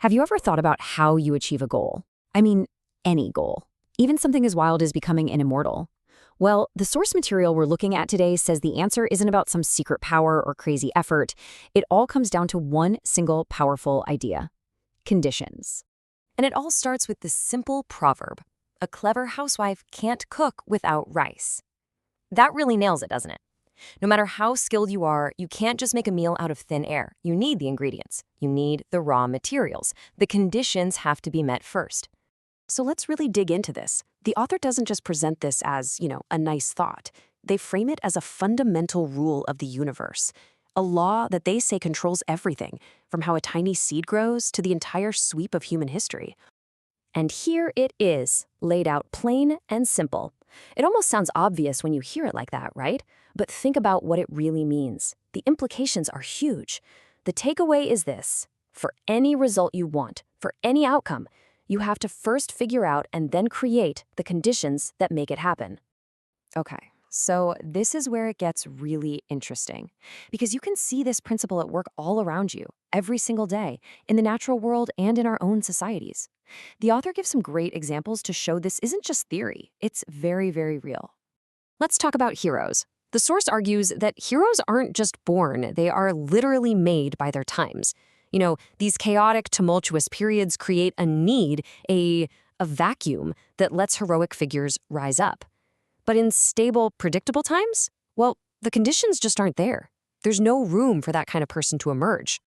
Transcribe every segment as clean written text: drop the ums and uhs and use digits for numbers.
Have you ever thought about how you achieve a goal? I mean, any goal. Even something as wild as becoming an immortal. Well, the source material we're looking at today says the answer isn't about some secret power or crazy effort. It all comes down to one single powerful idea: conditions. And it all starts with this simple proverb: a clever housewife can't cook without rice. That really nails it, doesn't it? No matter how skilled you are, you can't just make a meal out of thin air. You need the ingredients. You need the raw materials. The conditions have to be met first. So let's really dig into this. The author doesn't just present this as, a nice thought. They frame it as a fundamental rule of the universe, a law that they say controls everything, from how a tiny seed grows to the entire sweep of human history. And here it is, laid out plain and simple. It almost sounds obvious when you hear it like that, right? But think about what it really means. The implications are huge. The takeaway is this: for any result you want, for any outcome, you have to first figure out and then create the conditions that make it happen. Okay, so this is where it gets really interesting, because you can see this principle at work all around you, every single day, in the natural world and in our own societies. The author gives some great examples to show this isn't just theory, it's very, very real. Let's talk about heroes. The source argues that heroes aren't just born, they are literally made by their times. These chaotic, tumultuous periods create a need, a vacuum that lets heroic figures rise up. But in stable, predictable times, well, the conditions just aren't there. There's no room for that kind of person to emerge.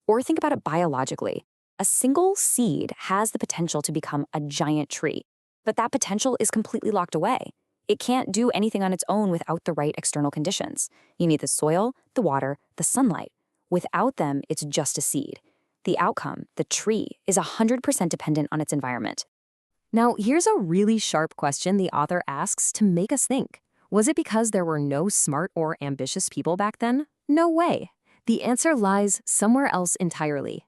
Or think about it biologically. A single seed has the potential to become a giant tree, but that potential is completely locked away. It can't do anything on its own without the right external conditions. You need the soil, the water, the sunlight. Without them, it's just a seed. The outcome, the tree, is 100% dependent on its environment. Now, here's a really sharp question the author asks to make us think. Was it because there were no smart or ambitious people back then? No way. The answer lies somewhere else entirely.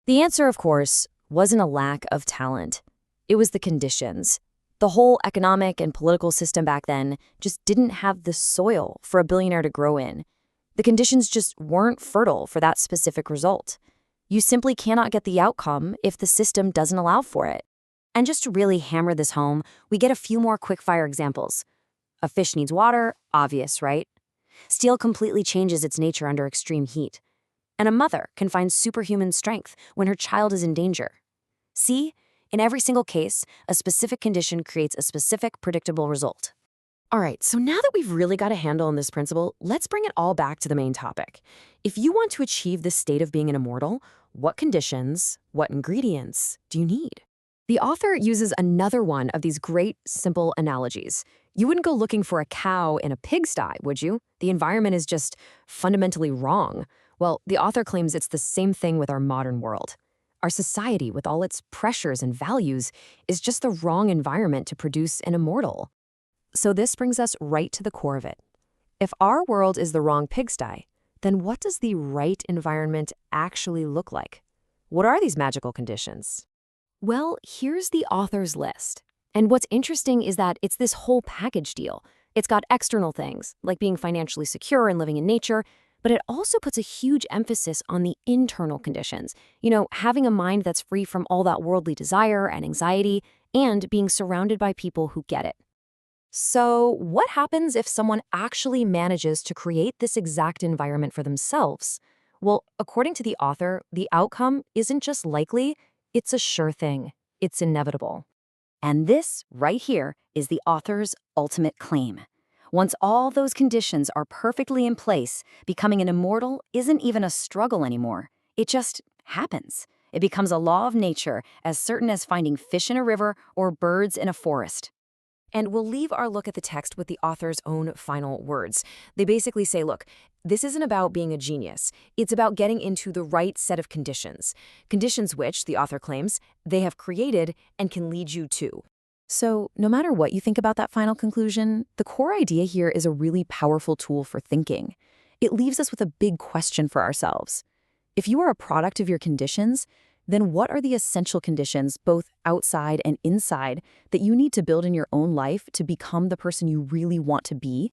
The answer, of course, wasn't a lack of talent. It was the conditions. The whole economic and political system back then just didn't have the soil for a billionaire to grow in. The conditions just weren't fertile for that specific result. You simply cannot get the outcome if the system doesn't allow for it. And just to really hammer this home, we get a few more quick-fire examples. A fish needs water, obvious, right? Steel completely changes its nature under extreme heat. And a mother can find superhuman strength when her child is in danger. See? In every single case, a specific condition creates a specific, predictable result. All right, so now that we've really got a handle on this principle, let's bring it all back to the main topic. If you want to achieve this state of being an immortal, what conditions, what ingredients do you need? The author uses another one of these great, simple analogies. You wouldn't go looking for a cow in a pigsty, would you? The environment is just fundamentally wrong. Well, the author claims it's the same thing with our modern world. Our society, with all its pressures and values, is just the wrong environment to produce an immortal. So this brings us right to the core of it. If our world is the wrong pigsty, then what does the right environment actually look like? What are these magical conditions? Well, here's the author's list. And what's interesting is that it's this whole package deal. It's got external things, like being financially secure and living in nature, but it also puts a huge emphasis on the internal conditions. Having a mind that's free from all that worldly desire and anxiety, and being surrounded by people who get it. So what happens if someone actually manages to create this exact environment for themselves? Well, according to the author, the outcome isn't just likely, it's a sure thing. It's inevitable. And this, right here, is the author's ultimate claim. Once all those conditions are perfectly in place, becoming an immortal isn't even a struggle anymore. It just happens. It becomes a law of nature, as certain as finding fish in a river or birds in a forest. And we'll leave our look at the text with the author's own final words. They basically say, look, this isn't about being a genius. It's about getting into the right set of conditions. Conditions which, the author claims, they have created and can lead you to. So no matter what you think about that final conclusion, the core idea here is a really powerful tool for thinking. It leaves us with a big question for ourselves. If you are a product of your conditions, then what are the essential conditions, both outside and inside, that you need to build in your own life to become the person you really want to be?